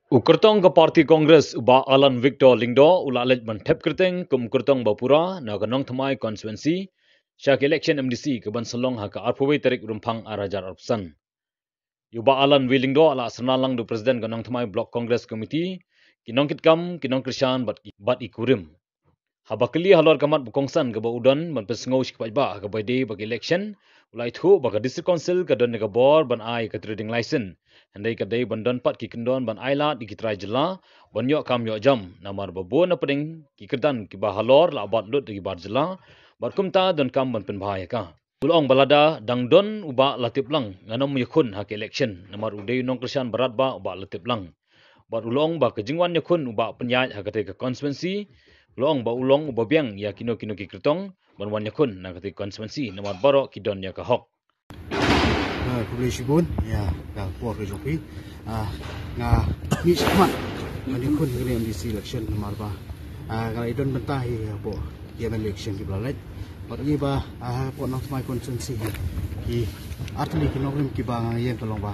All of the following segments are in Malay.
Ukurtong ke Parti Kongres uba Alan Victor Lingdo ulalet mantep kerteng kumkurtong bapura na ganong thamai konstituensi syak election MDC ke Bansalong haka arpuwe tarik rumpang arajar arpsan. Uba Alan Lingdo ala senalang du presiden ganong thamai Block Congress Committee kinong kitkam kinong krisyan bat ikurim. Habakali halor kamat bukongsan ke baudan ban pesngau sikpajba ke baide bagi election ulai thu bagi district council ke don negabor ban ai ke trading license. Handai kadai bandan pat ki kendon ban aila di kitrai jela ban yok kam yok jam namar babon apeng ki kedan ki bahalor la bat lut di bar jela bar kumta don kam ban penbahaya ka ulong balada dangdon uba latip lang nganom yakun hak election namar udai nong krisyan berat ba uba latip lang bar ulong ba kejingwan yakun uba penyaj hak ke constituency ulong ba ulong uba biang ya kino ki kertong ban wan yakun na ke constituency namar barok ki don ya ka hok Publish pun ya ka por ke joki nga ni semat ani kun ni MDC election nomor ba kalau idon bentah ya po ya election di belalet bagi ba po nak my constituency ki atli ki nogrim ki ba yang kalong ba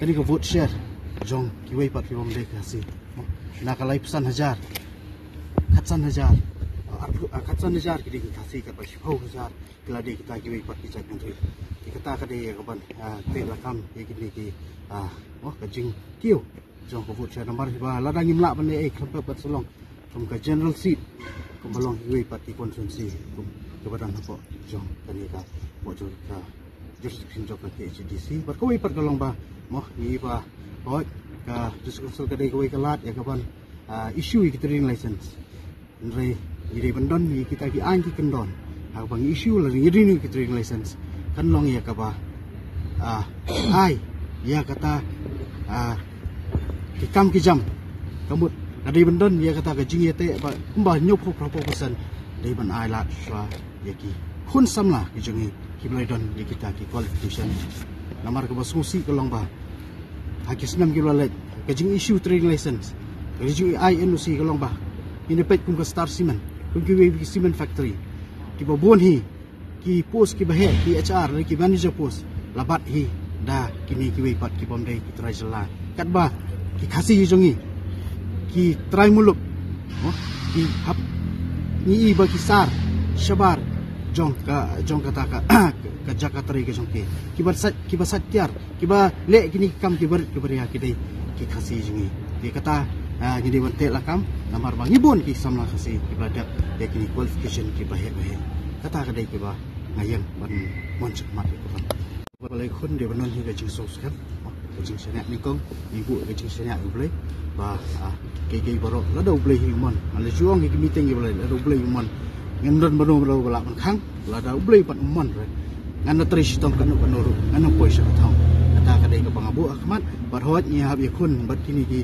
kani ko vote share jong ki wei pat ki bom de kasi na kalai pesan hajar khatsan hajar khatsan hajar ki kasi ka ba shau hajar kelade kita ki wei pat ki cak menteri kita kadai kapan telakam ini ki kajing kiu jong ko vote nomor ba ladang imla bande khampa pat solong from ka general seat ko balong yui parti constituency ko badan ko jong kani ka mo jo ka jurisdiction jo ka HDC bar ko pat kalong ba mo ni ba hoi ka diskusal kadai ko ka lat ya kapan issue ki trading license ndre ide bandon ni kita ki an ki kendon ha bang issue la ri ni ki trading license kan long ya kaba ai ya kata kikam kijam kamut dari bendon ya kata kajing ya te ba mbah nyop ko propo pesan dari ban ai la swa ya ki hun samla kijungi ki blaidon di kita ki qualification namar ke basmusi kolong ba hakis 6 kilo let kajing issue trading license kajing INOC kolong ba inepet kum ka star cement kum ki cement factory ki babon hi ki post ki bahe ki HR ki manager post labat hi da kini ki wei pat ki pomdei ki try jela kat ba ki khasi jongi ki try muluk ki hap ni ba ki sar shabar jong kata ka Jakarta ri ke jong ki basat tiar ki ba le kini kam ki ber ki beria ki dei ki khasi jongi ki kata jadi wantel lakam namar bang ibon ki samla khasi ki badak ya kini qualification ki bahe kata kadai ki ba ngayang ban moncek mat ko kan balai khun de banon hi gajing sos kan gajing senak ni kong ibu gajing senak boleh ba ke barok la do boleh human ala juang ki meeting ki boleh la do boleh human ngendon bano balo bala man khang la da boleh pat human re ngan tri sitom kan kanuru ngan poisa thong kata kadai ka bangabu ahmad barhot ni hab yakun bat kini ki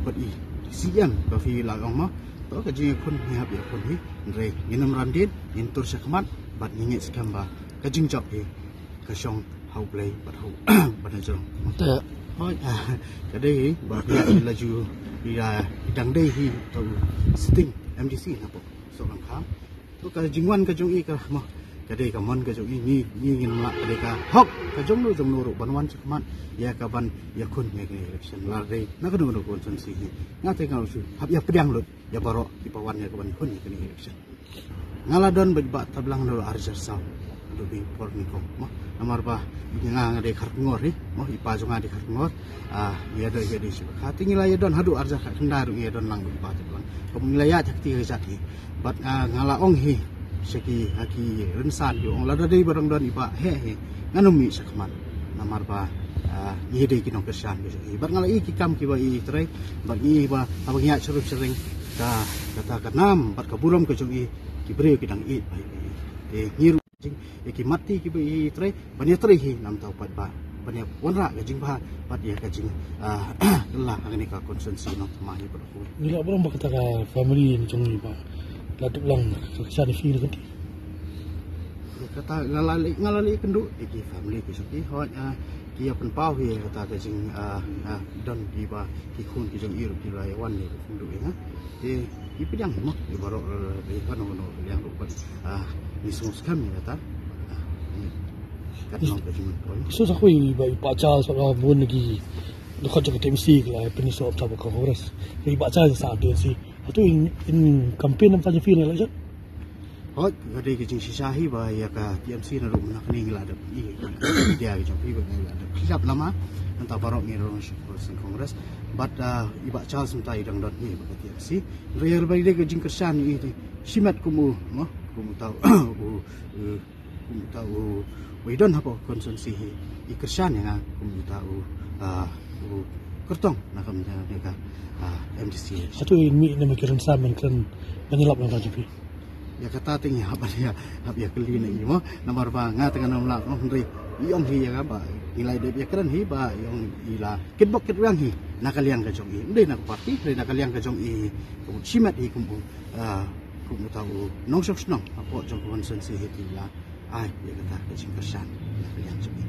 bat i siang ba fi la ong ma to gajing khun ni hab yakun hi re nginam randin intur sakmat bat ngingit skamba kajing job hi kasong hau play bat hau banajong hoi kadai ba ya laju ira dang dei hi to sitting MDC na po so lang kham to ka jingwan ka jong i ka mo kadai ka mon ka jong i ni ngin la kadai ka hok ka jong no ro banwan sakmat ya ka ban ya kun ya election la dei na ka no constituency hi ngate ka su hab ya pedang lut ya baro di pawan ya ka ban kun ya election ngaladon bejba tablang dulu arjar saw do bi porni ko mo amar ba nga ngade khar ngor ri mo ipa jonga de khar ngor ya do ya di su khati ngila ya don hadu arjar khar ndaru ya don lang ba tablang ko ngila ya thakti ga jati bat ngala ong hi seki haki rensan yo ong lada dei barang don ipa he nganumi sakman namar ba ni de kinong kesan bi bat ngala i kikam ki ba i trai bat ni ba abang ya seru sering ka kata kanam bat kaburam ke jongi kibri ki dang i bai ngiru jing ki mati ki bai tre banya tre hi nam tau pat ba banya wanra ka jing ba pat ya ka jing la ngani ka consensus no ma hi pro nila brom ba kata ka family ni jong ba la tu lang ka sa ni fi kan kata ngalali kendu ki family ki so ki ho ki ya pen pau hi kata ka jing don di ba ki khun ki jong iru ki lai wan ni kendu ya ipidang mo ibaro kan no yang lupa ni semua kami kata kan no ke cuma so sa ko iba ipa cha sa ka bon lagi dekat juga TMC ke lah penisau bersama Kongres. Jadi baca saat dia si. Itu in campaign apa je feel election. Oh, ada ke jing sisahi ba ya ka TMC na rum nak ni ngila ada dia ke jong pribadi ngila ada kilap lama entah barok ni rum person Kongres but iba Charles mentai dang dot ni ba TMC real ba dia ke jing kersan ni simat kumu no kumu tahu kumu tahu we don't have konsumsi i kersan yang kumu tahu kertong nak kami dia MDC Itu ini nama kiran saman kan menyelap dengan JP. Ya kata tinggi apa dia keli ni mo nomor ba nga tengah nomlak no ri iong hi ya ba ilai de ya keren hi ba iong ila kitbok kitwang hi nakaliang ka jong i ndai nak party ndai nakaliang ka jong i simat hi kum tahu nong sok snong apo jong konsen si hi ti la ai ya kata ka jing kersan nakaliang jong i